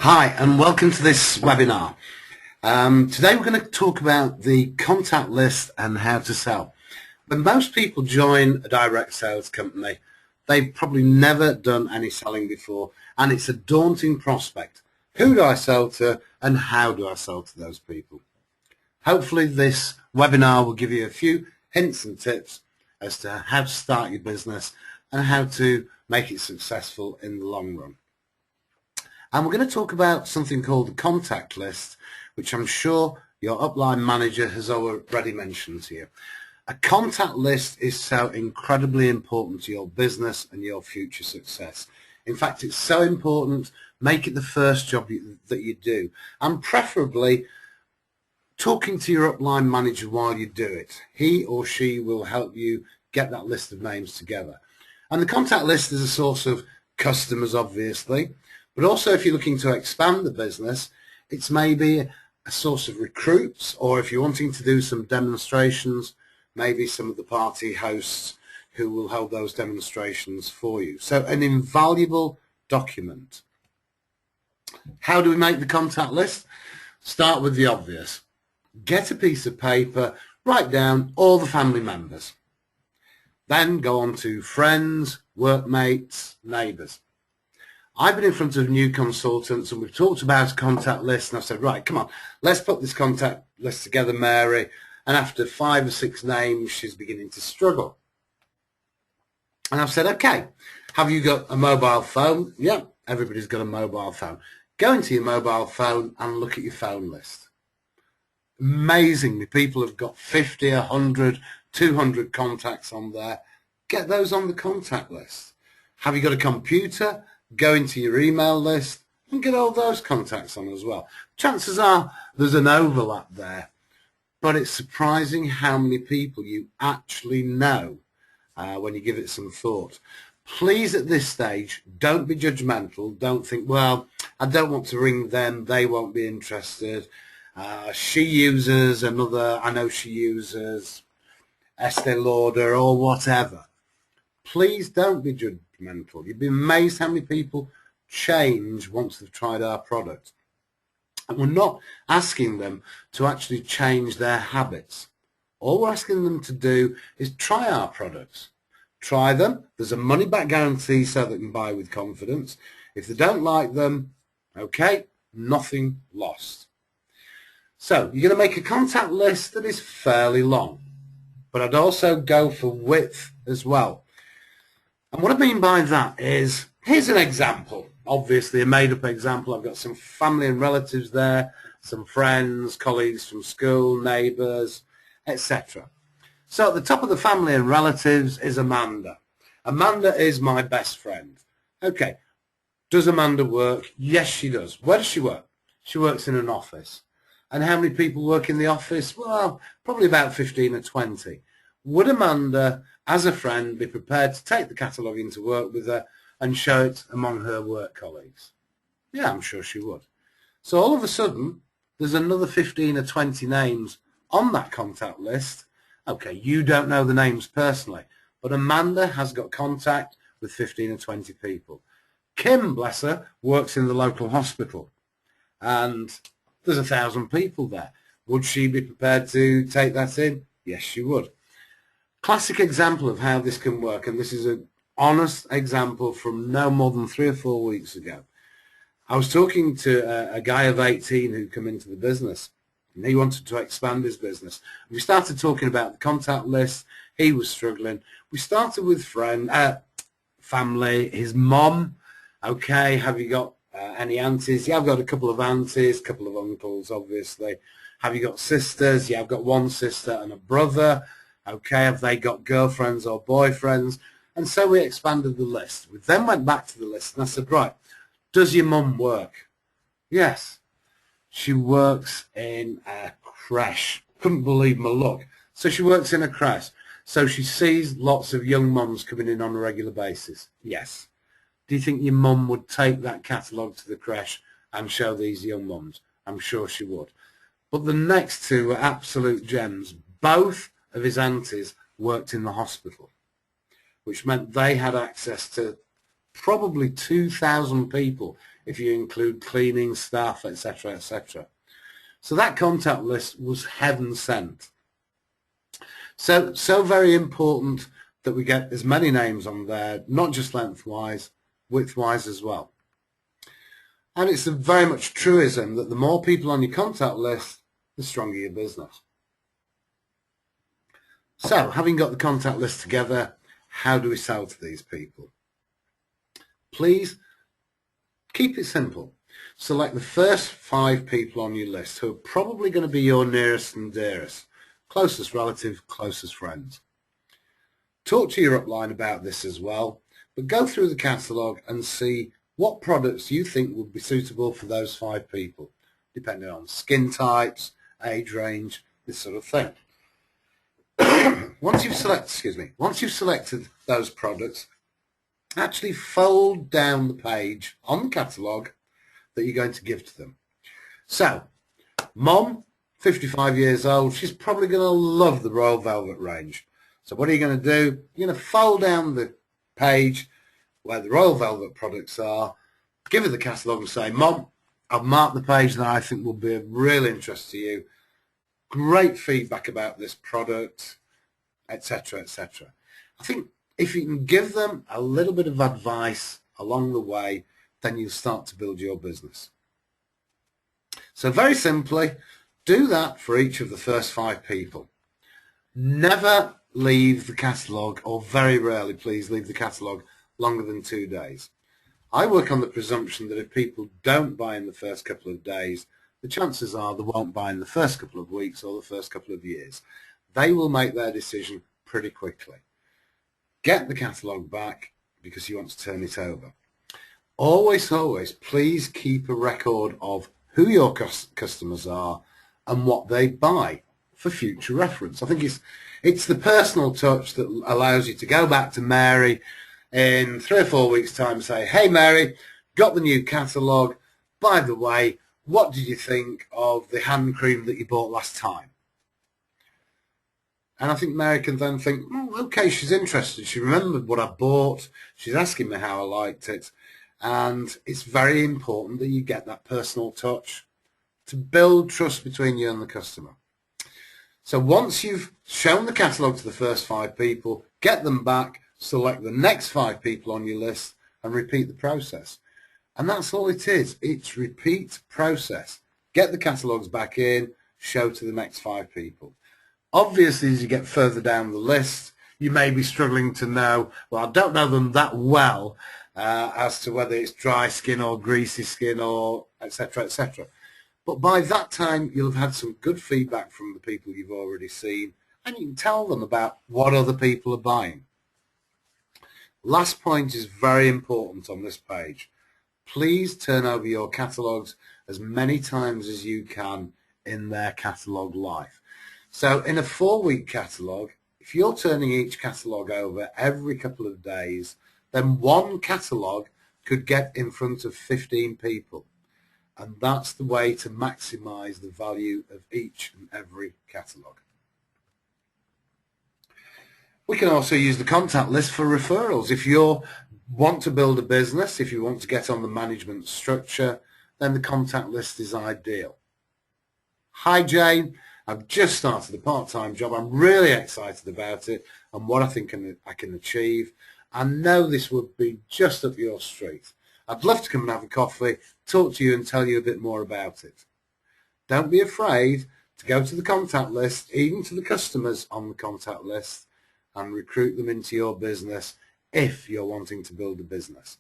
Hi and welcome to this webinar. Today we're going to talk about the contact list and how to sell. When most people join a direct sales company, they've probably never done any selling before, and it's a daunting prospect. Who do I sell to and how do I sell to those people? Hopefully this webinar will give you a few hints and tips as to how to start your business and how to make it successful in the long run. And we're going to talk about something called the contact list, which I'm sure your upline manager has already mentioned to you. A contact list is so incredibly important to your business and your future success. In fact, it's so important, make it the first job that you do. And preferably, talking to your upline manager while you do it. He or she will help you get that list of names together. And the contact list is a source of customers, obviously. But also, if you're looking to expand the business, it's maybe a source of recruits, or if you're wanting to do some demonstrations, maybe some of the party hosts who will hold those demonstrations for you. So an invaluable document. How do we make the contact list? Start with the obvious. Get a piece of paper, write down all the family members. Then go on to friends, workmates, neighbours. I've been in front of new consultants and we've talked about a contact list, and I've said, right, come on, let's put this contact list together, Mary. And after 5 or 6 names, she's beginning to struggle. And I've said, okay, have you got a mobile phone? Yeah, everybody's got a mobile phone. Go into your mobile phone and look at your phone list. Amazingly, people have got 50, 100, 200 contacts on there. Get those on the contact list. Have you got a computer? Go into your email list and get all those contacts on as well. Chances are there's an overlap there, but it's surprising how many people you actually know when you give it some thought. Please, at this stage, don't be judgmental. Don't think, well, I don't want to ring them, they won't be interested. She uses another, I know she uses Estee Lauder or whatever. Please don't be judgmental. You'd be amazed how many people change once they've tried our product. And we're not asking them to actually change their habits. All we're asking them to do is try our products. Try them. There's a money-back guarantee so they can buy with confidence. If they don't like them, okay, nothing lost. So you're going to make a contact list that is fairly long, but I'd also go for width as well. And what I mean by that is, here's an example, obviously a made-up example. I've got some family and relatives there, some friends, colleagues from school, neighbours, etc. So at the top of the family and relatives is Amanda. Amanda is my best friend. Okay, does Amanda work? Yes, she does. Where does she work? She works in an office. And how many people work in the office? Well, probably about 15 or 20. Would Amanda, as a friend, be prepared to take the catalogue into work with her and show it among her work colleagues? Yeah, I'm sure she would. So all of a sudden, there's another 15 or 20 names on that contact list. Okay, you don't know the names personally, but Amanda has got contact with 15 or 20 people. Kim, bless her, works in the local hospital, and there's 1,000 people there. Would she be prepared to take that in? Yes, she would. Classic example of how this can work, and this is an honest example from no more than 3 or 4 weeks ago. I was talking to a guy of 18 who come into the business, and he wanted to expand his business. We started talking about the contact list. He was struggling. We started with family, his mom. Okay, have you got any aunties? Yeah, I've got a couple of aunties, a couple of uncles, obviously. Have you got sisters? Yeah, I've got one sister and a brother. Okay, have they got girlfriends or boyfriends? And so we expanded the list. We then went back to the list and I said, right, does your mum work? Yes, she works in a creche. Couldn't believe my luck. So she works in a creche. So she sees lots of young mums coming in on a regular basis. Yes. Do you think your mum would take that catalogue to the creche and show these young mums? I'm sure she would. But the next two were absolute gems. Both of his aunties worked in the hospital, which meant they had access to probably 2,000 people if you include cleaning staff, etc., etc. So that contact list was heaven sent. So very important that we get as many names on there, not just lengthwise, widthwise as well. And it's a very much truism that the more people on your contact list, the stronger your business. So, having got the contact list together, how do we sell to these people? Please keep it simple. Select the first 5 people on your list who are probably going to be your nearest and dearest, closest relative, closest friends. Talk to your upline about this as well, but go through the catalogue and see what products you think would be suitable for those 5 people, depending on skin types, age range, this sort of thing. Once you've selected those products, actually fold down the page on the catalogue that you're going to give to them. So, Mom, 55 years old, she's probably going to love the Royal Velvet range. So what are you going to do? You're going to fold down the page where the Royal Velvet products are, give her the catalogue and say, Mom, I've marked the page that I think will be of real interest to you. Great feedback about this product, etc., etc. I think if you can give them a little bit of advice along the way, then you'll start to build your business. So very simply, do that for each of the first 5 people. Never leave the catalogue, or very rarely, please, leave the catalogue longer than 2 days. I work on the presumption that if people don't buy in the first couple of days, the chances are they won't buy in the first couple of weeks or the first couple of years. They will make their decision pretty quickly. Get the catalogue back because you want to turn it over. Always, always, please keep a record of who your customers are and what they buy for future reference. I think it's the personal touch that allows you to go back to Mary in 3 or 4 weeks' time and say, hey Mary, got the new catalogue. By the way, what did you think of the hand cream that you bought last time? And I think Mary can then think, oh, okay, she's interested. She remembered what I bought. She's asking me how I liked it. And it's very important that you get that personal touch to build trust between you and the customer. So once you've shown the catalogue to the first 5 people, get them back, select the next 5 people on your list and repeat the process. And that's all it is. It's repeat process. Get the catalogues back in, show to the next 5 people. Obviously, as you get further down the list, you may be struggling to know, well, I don't know them that well as to whether it's dry skin or greasy skin or etc., etc. But by that time, you'll have had some good feedback from the people you've already seen, and you can tell them about what other people are buying. Last point is very important on this page. Please turn over your catalogues as many times as you can in their catalogue life. So in a 4-week catalogue, if you're turning each catalogue over every couple of days, then one catalogue could get in front of 15 people. And that's the way to maximize the value of each and every catalogue. We can also use the contact list for referrals. If you want to build a business, if you want to get on the management structure, then the contact list is ideal. Hi Jane, I've just started a part-time job. I'm really excited about it and what I think I can achieve. I know this would be just up your street. I'd love to come and have a coffee, talk to you and tell you a bit more about it. Don't be afraid to go to the contact list, even to the customers on the contact list, and recruit them into your business if you're wanting to build a business.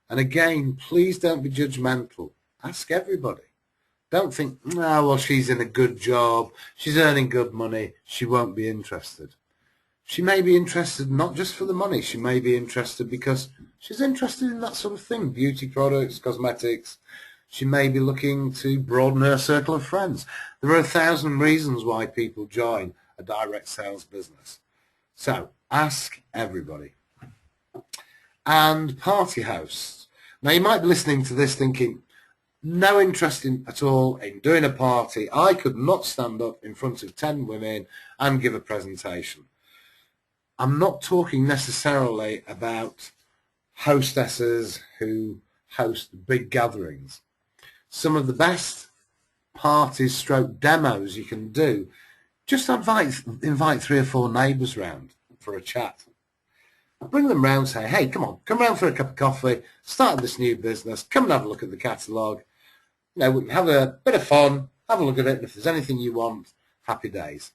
And again, please don't be judgmental. Ask everybody. Don't think, no, well, she's in a good job, she's earning good money, she won't be interested. She may be interested not just for the money, she may be interested because she's interested in that sort of thing, beauty products, cosmetics. She may be looking to broaden her circle of friends. There are 1,000 reasons why people join a direct sales business. So ask everybody. And party hosts. Now you might be listening to this thinking, no interest at all in doing a party. I could not stand up in front of 10 women and give a presentation. I'm not talking necessarily about hostesses who host big gatherings. Some of the best parties stroke demos you can do, just invite 3 or 4 neighbours round for a chat. Bring them round, say, hey, come round for a cup of coffee, start this new business, come and have a look at the catalogue. We can have a bit of fun, have a look at it, and if there's anything you want, happy days.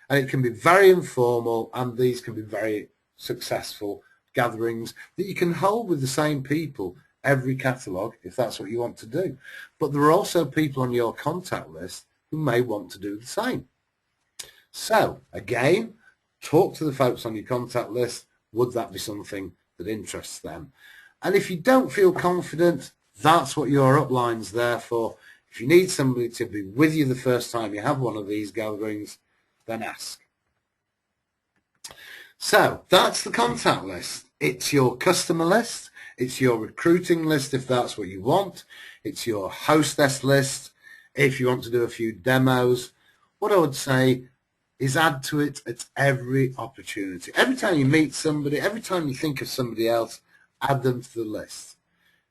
And it can be very informal, and these can be very successful gatherings that you can hold with the same people every catalogue if that's what you want to do. But there are also people on your contact list who may want to do the same. So again, talk to the folks on your contact list. Would that be something that interests them? And if you don't feel confident, that's what your upline's there for. If you need somebody to be with you the first time you have one of these gatherings, then ask. So that's the contact list. It's your customer list. It's your recruiting list if that's what you want. It's your hostess list if you want to do a few demos. What I would say is add to it at every opportunity. Every time you meet somebody, every time you think of somebody else, add them to the list.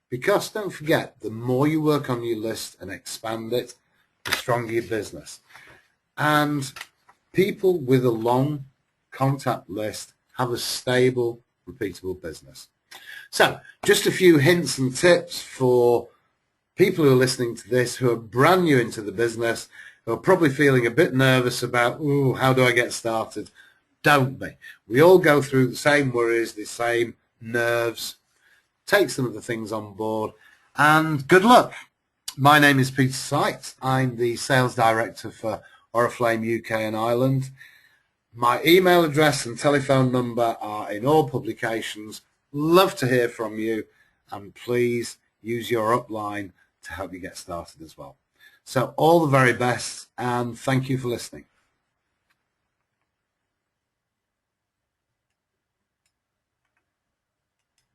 Because don't forget, the more you work on your list and expand it, the stronger your business. And people with a long contact list have a stable, repeatable business. So just a few hints and tips for people who are listening to this who are brand new into the business, who are probably feeling a bit nervous about, ooh, how do I get started? Don't be. We all go through the same worries, the same nerves. Take some of the things on board and good luck. My name is Peter Sykes. I'm the sales director for Oriflame UK and Ireland. My email address and telephone number are in all publications. Love to hear from you, and please use your upline to help you get started as well. So all the very best, and thank you for listening.